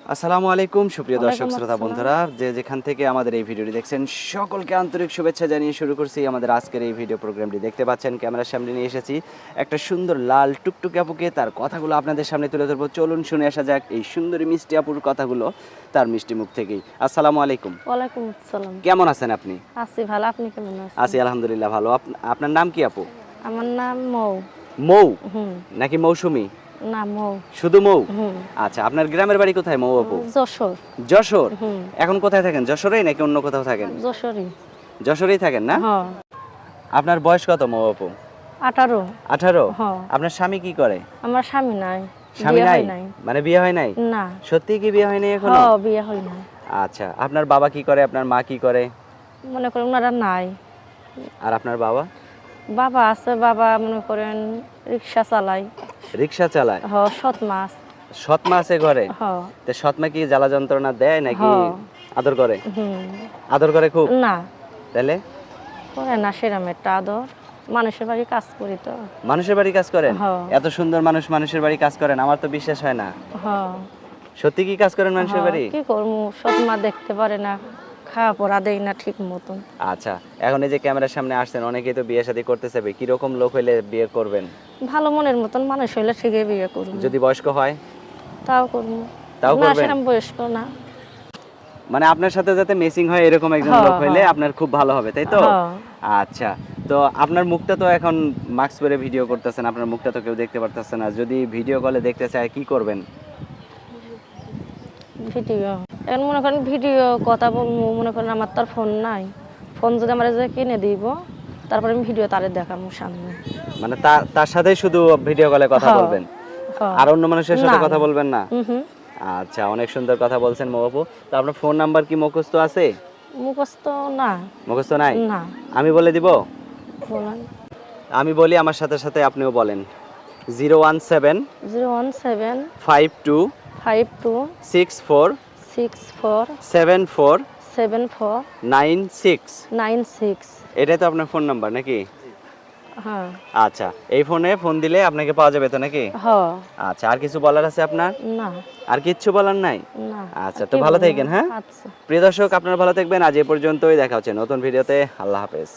আসসালামু আলাইকুম সুপ্রিয় দর্শক ওয়ালাইকুম শ্রোতা আসসালাম। বন্ধুরা, যে যেখান থেকে আমাদের এই ভিডিওটি দেখছেন সকলকে আন্তরিক শুভেচ্ছা জানিয়ে শুরু করছি আমাদের আজকের এই ভিডিও প্রোগ্রামটি। দেখতে পাচ্ছেন ক্যামেরার সামনে নিয়ে এসেছি একটা সুন্দর লাল টুকটুকে আপুকে, তার কথাগুলো আপনাদের সামনে তুলে ধরবো। চলুন শুনে আসা যাক এই সুন্দরী মিষ্টি আপুর কথাগুলো তার মিষ্টি মুখ থেকেই। আসসালামু আলাইকুম। ওয়ালাইকুম আসসালাম। কেমন আছেন আপনি? আছি ভালো, আপনি কেমন আছেন? আছি আলহামদুলিল্লাহ ভালো। আপনার নাম কি আপু? আমার নাম মৌ। মৌ হুম। নাকি মৌসুমী? না, মৌ। শুধু মৌ? হুম। আচ্ছা, আপনার গ্রামের বাড়ি কোথায় মৌ আপু? যশোর। যশোর? হুম। এখন কোথায় থাকেন, যশোরেই নাকি অন্য কোথাও থাকেন? যশোরই। যশোরেই থাকেন না? হ্যাঁ। আপনার বয়স কত মৌ আপু? 18। 18? হ্যাঁ। আপনার স্বামী কি করে? আমার স্বামী নাই। স্বামী বিয়ে নাই? হয় নাই। মানে বিয়ে হয় নাই? না। সত্যি কি বিয়ে হয়নি এখনো? হ্যাঁ, বিয়ে হয় নাই। আচ্ছা, আপনার বাবা কি করে, আপনার মা কি করে? মনে করেন ওনারা নাই। আর আপনার বাবা? বাবা আছে, বাবা মনে করেন রিক্সা চালায়। রিক্সা চালায়? সৎ মাছ। সৎ মা আছে ঘরে? হ্যাঁ। তো সৎ মা কি জ্বালা যন্ত্রণা দেয় নাকি হ্যাঁ। আদর করে? হুম। আদর করে খুব? না, তাহলে করে না সেরকম একটা আদর। মানুষের বাড়ি কাজ করি তো। মানুষের বাড়ি কাজ করেন? হ্যাঁ। এত সুন্দর মানুষ মানুষের বাড়ি কাজ করেন, আমার তো বিশ্বাস হয় না। হ্যাঁ। সত্যি কি কাজ করেন মানুষের বাড়ি? কি করবো, সৎ মা দেখতে পারে না, খাওয়া পড়া দেয় না ঠিক মতন। আচ্ছা, এখন এই যে ক্যামেরার সামনে আসছেন, অনেকেই তো বিয়ে শাদী করতে চাইবে, কিরকম লোক হইলে বিয়ে করবেন? ভালো মনের মতন মানুষ হইলে ঠিকই বিয়ে করবো। যদি বয়স্ক হয়? তাও করবো। তাও না, করবেন? সেরকম বয়স্ক না। মানে আপনার সাথে যাতে মেসিং হয় এরকম একজন হ্যাঁ, লোক হইলে হ্যাঁ। আপনার খুব ভালো হবে, তাই তো? হ্যাঁ। আচ্ছা, তো আপনার মুখটা তো এখন মাস্ক পরে ভিডিও করতেছেন, আপনার মুখটা তো কেউ দেখতে পারতেছে না। যদি ভিডিও কলে দেখতে চায় কি করবেন? ভিডিও, এখন মনে করেন ভিডিও কথা বলবো, মনে করেন আমার তার ফোন নাই। ফোন যদি আমার যে কিনে দিব, তারপরে আমি ভিডিও তারে দেখাবো সামনে। মানে তার সাথেই শুধু ভিডিও কলে কথা হ্যাঁ। বলবেন? হ্যাঁ। আর অন্য মানুষের সাথে না, কথা না। বলবেন না? হুম। আচ্ছা, অনেক সুন্দর কথা বলছেন মৌ আপু। তো আপনার ফোন নাম্বার কি মুখস্থ আছে? মুখস্থ না। মুখস্থ নাই? না। আমি বলে দিব? বলেন। আমি বলি, আমার সাথে সাথে আপনিও বলেন। 017 017 52 52 64 64 74 74 96। 96। এটাই তো আপনার ফোন নাম্বার নাকি? হ্যাঁ। আচ্ছা, এই ফোনে ফোন দিলে আপনাকে পাওয়া যাবে তো নাকি? হ্যাঁ। আচ্ছা, আর কিছু বলার আছে আপনার? না। আর কিচ্ছু বলার নাই? না। আচ্ছা, আর তো কি ভালো বলবো? থাকেন, হ্যাঁ? আচ্ছা। প্রিয় দর্শক, আপনারা ভালো থাকবেন। আজ এ পর্যন্তই, দেখা হচ্ছে নতুন ভিডিওতে। আল্লাহ হাফেজ।